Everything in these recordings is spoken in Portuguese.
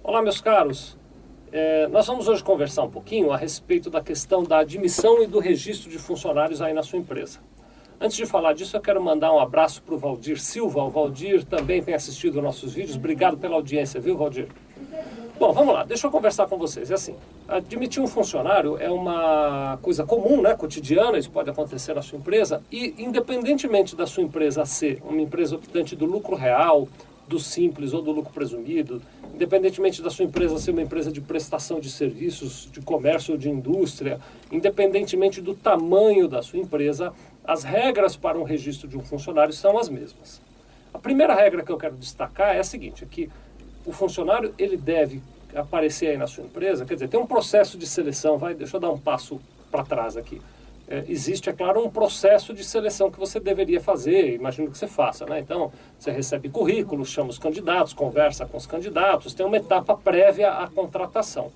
Olá, meus caros. Nós vamos hoje conversar um pouquinho a respeito da questão da admissão e do registro de funcionários aí na sua empresa. Antes de falar disso, eu quero mandar um abraço para o Valdir Silva. O Valdir também tem assistido nossos vídeos. Obrigado pela audiência, viu, Valdir? Bom, vamos lá, deixa eu conversar com vocês. É assim, admitir um funcionário é uma coisa comum, né, cotidiana, isso pode acontecer na sua empresa, e independentemente da sua empresa ser uma empresa optante do lucro real, do simples ou do lucro presumido, independentemente da sua empresa ser uma empresa de prestação de serviços, de comércio ou de indústria, independentemente do tamanho da sua empresa, as regras para um registro de um funcionário são as mesmas. A primeira regra que eu quero destacar é a seguinte, é que o funcionário ele deve aparecer aí na sua empresa, quer dizer, tem um processo de seleção, deixa eu dar um passo para trás aqui. Existe, é claro, um processo de seleção que você deveria fazer, imagino que você faça, né? Então, você recebe currículos, chama os candidatos, conversa com os candidatos, tem uma etapa prévia à contratação.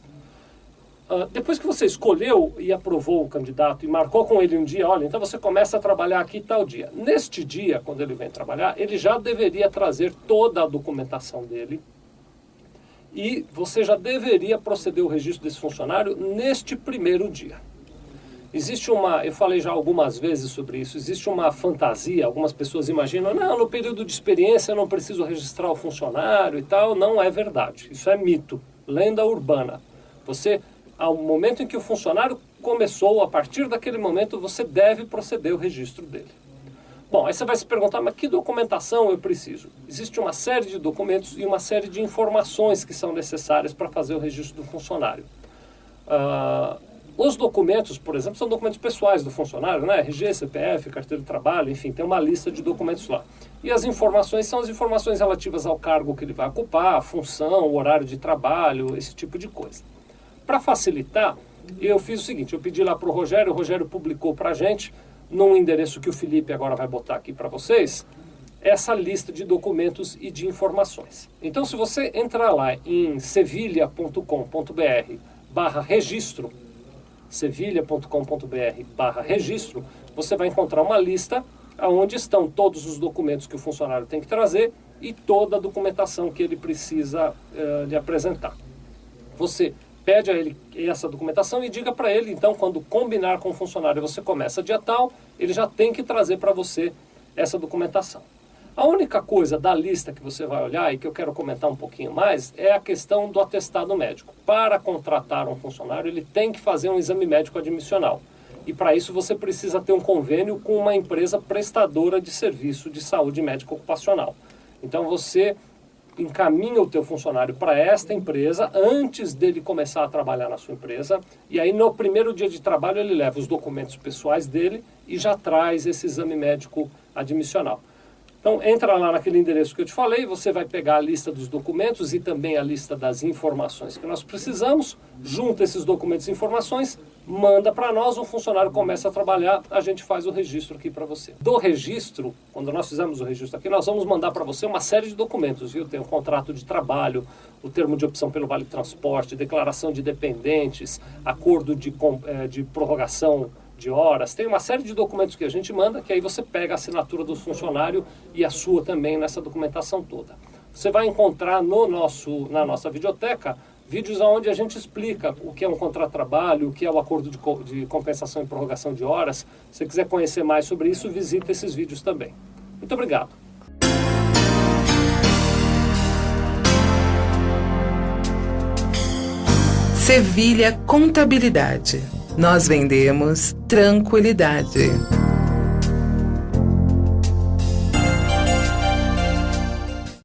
Depois que você escolheu e aprovou o candidato e marcou com ele um dia, olha, então você começa a trabalhar aqui tal dia. Neste dia, quando ele vem trabalhar, ele já deveria trazer toda a documentação dele e você já deveria proceder ao registro desse funcionário neste primeiro dia. Existe eu falei já algumas vezes sobre isso, existe uma fantasia, algumas pessoas imaginam, não, no período de experiência eu não preciso registrar o funcionário e tal, não é verdade, isso é mito, lenda urbana. Você, ao momento em que o funcionário começou, a partir daquele momento você deve proceder ao registro dele. Bom, aí você vai se perguntar, mas que documentação eu preciso? Existe uma série de documentos e uma série de informações que são necessárias para fazer o registro do funcionário. Os documentos, por exemplo, são documentos pessoais do funcionário, né? RG, CPF, carteira de trabalho, enfim, tem uma lista de documentos lá. E as informações são as informações relativas ao cargo que ele vai ocupar, a função, o horário de trabalho, esse tipo de coisa. Para facilitar, eu fiz o seguinte, eu pedi lá para o Rogério publicou para a gente, num endereço que o Felipe agora vai botar aqui para vocês, essa lista de documentos e de informações. Então, se você entrar lá em sevilha.com.br/registro, sevilha.com.br/registro, você vai encontrar uma lista onde estão todos os documentos que o funcionário tem que trazer e toda a documentação que ele precisa lhe apresentar. Você pede a ele essa documentação e diga para ele, então, quando combinar com o funcionário, você começa dia tal, ele já tem que trazer para você essa documentação. A única coisa da lista que você vai olhar e que eu quero comentar um pouquinho mais é a questão do atestado médico. Para contratar um funcionário, ele tem que fazer um exame médico admissional. E para isso você precisa ter um convênio com uma empresa prestadora de serviço de saúde médica ocupacional. Então você encaminha o teu funcionário para esta empresa antes dele começar a trabalhar na sua empresa e aí no primeiro dia de trabalho ele leva os documentos pessoais dele e já traz esse exame médico admissional. Então entra lá naquele endereço que eu te falei, você vai pegar a lista dos documentos e também a lista das informações que nós precisamos, junta esses documentos e informações, manda para nós, o funcionário começa a trabalhar, a gente faz o registro aqui para você. Do registro, quando nós fizermos o registro aqui, nós vamos mandar para você uma série de documentos, viu? Tem um contrato de trabalho, o termo de opção pelo Vale Transporte, declaração de dependentes, acordo de prorrogação de horas, tem uma série de documentos que a gente manda, que aí você pega a assinatura do funcionário e a sua também nessa documentação toda. Você vai encontrar na nossa videoteca vídeos onde a gente explica o que é um contrato de trabalho, o que é o acordo de compensação e prorrogação de horas. Se você quiser conhecer mais sobre isso, visita esses vídeos também. Muito obrigado. Sevilha Contabilidade. Nós vendemos tranquilidade.